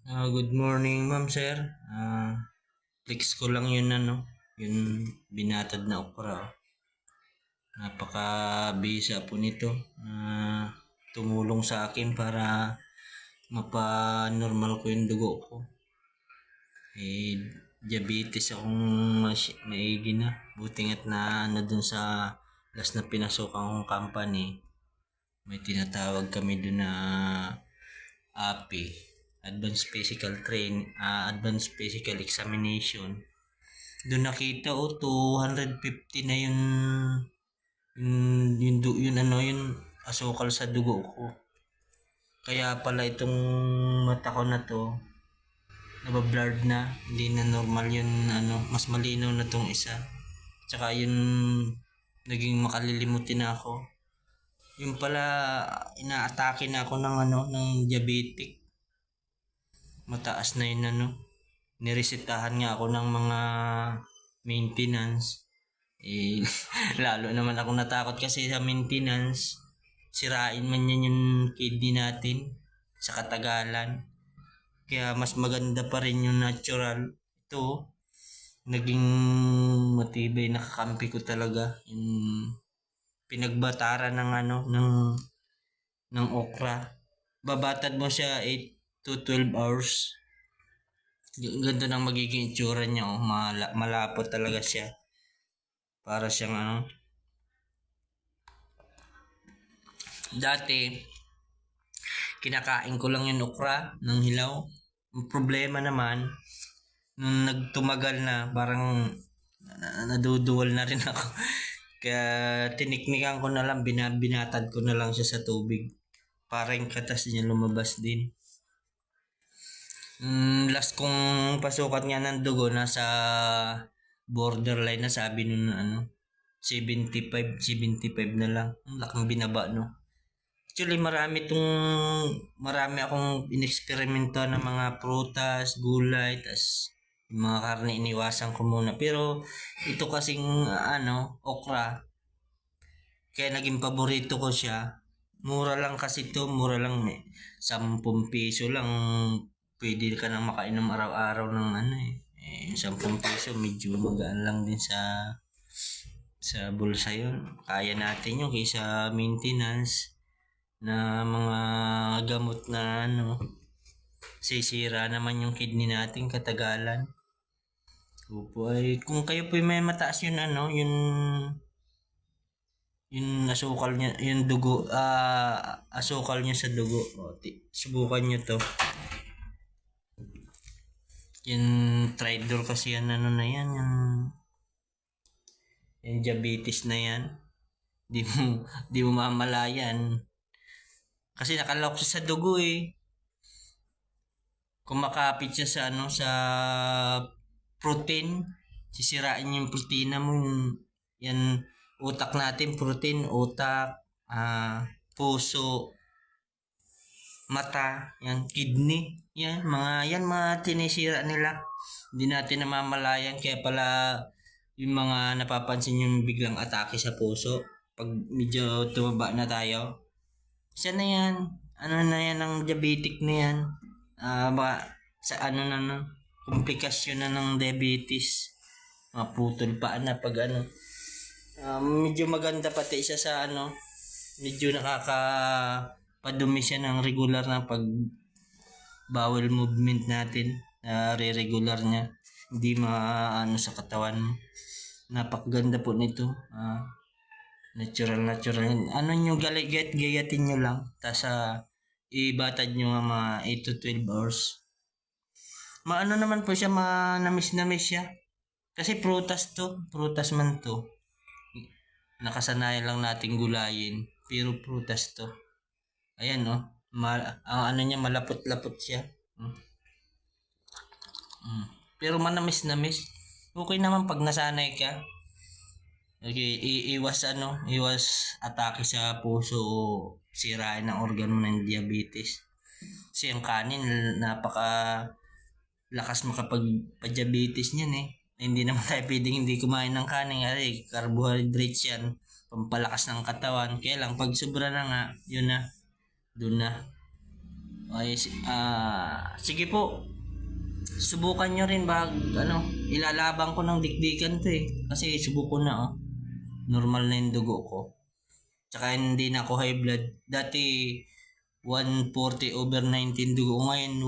Good morning, ma'am, sir. Flex ko lang yun, yung binatad na okra. Napaka-bisa po nito. Tumulong sa akin para mapa-normal ko yung dugo ko. Diabetes akong maigi na. Buti nga't na dun sa last na pinasukan kong company, may tinatawag kami dun na API, Advanced Physical Examination. Doon nakita 250 na yung asukal sa dugo ko. Kaya pala itong mata ko na to nabablurred na, hindi na normal yun, mas malinaw na tong isa. Tsaka yun naging makalilimutin na ako. Yung pala inaatake na ako ng diabetic. Mataas na yun niresetahan nga ako ng mga maintenance. Lalo naman ako natakot kasi sa maintenance, sirain man yan yung kidney natin sa katagalan. Kaya mas maganda pa rin yung natural. Ito, naging matibay, nakakampi ko talaga yung pinagbataran ng okra. Babatad mo siya 8 to 12 hours. Ganito nang magiging itsura niya. Malapot talaga siya. Para siyang dati, kinakain ko lang yung okra ng hilaw. Ang problema naman, nung nagtumagal na, parang naduduwal na rin ako. Kaya tiniknikan ko na lang, binatad ko na lang siya sa tubig. Para yung katas niya lumabas din. Last kong pasukat nga ng dugo, nasa borderline na, sabi nun 75 na lang. Ang laking binaba, no? Actually, marami akong ineksperimento ng mga prutas, gulay, tas yung mga karne iniwasan ko muna. Pero ito kasing okra, kaya naging paborito ko siya. Mura lang kasi ito, mura lang, 10 piso lang pwede ka nang makainom araw-araw ng 10 piso medyo magaan lang din sa bulsa yun. Kaya natin yun kaysa maintenance na mga gamot na sisira naman yung kidney natin katagalan. Opo, ay kung kayo po may mataas yun yung asukal niya, yung dugo, asukal niya sa dugo. Subukan niyo to. Yung Tridor kasi yan, na yan, yung diabetes na yan. Di mo mamalayan. Kasi nakalok siya sa dugo eh. Kumakapit siya sa protein. Sisirain yung protina mo. Yan, utak natin, protein, utak, puso, mata, yan, kidney, mga tinisira nila. Hindi natin namamalayan, kaya pala yung mga napapansin yung biglang atake sa puso pag medyo tumaba na tayo. Isa na yan, na yan ang diabetic na yan. Sa komplikasyon na ng diabetes. Putol pa na pag medyo maganda pati siya sa medyo nakakapadumi siya ng regular na pag bowel movement natin, re-regular niya, hindi sa katawan mo. Napakaganda po nito. Natural. Nyo gayatin nyo lang, tas ibatad nyo mga 8 to 12 hours. Naman po siya, manamis siya. Kasi prutas man to. Nakasanayan lang nating gulayin, pero prutas to. Ayan ang niya, malapot-lapot siya. Pero manamis. Okay naman pag nasanay ka. Okay, iwas atake sa puso o sirain ng organ mo ng diabetes. Kasi ang kanin, napaka lakas makapag-diabetes niyan eh. Hindi naman tayo pwedeng hindi kumain ng kanin kasi carbohydrates yan, pampalakas ng katawan. Kaya lang pag sobra na nga, yun na, doon na. Ay, sige po. Subukan nyo rin ilalaban ko ng dikdikan to eh. Kasi subuko na oh. Normal na yung dugo ko. Tsaka hindi na ako high blood. Dati 140/19 dugo ko. Ngayon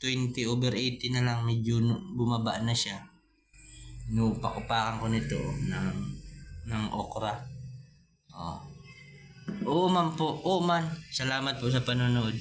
120/80 na lang. Medyo bumaba na siya. Inupak-upakan ko nito ng okra. Oh. Oo man po. Oo man. Salamat po sa panonood.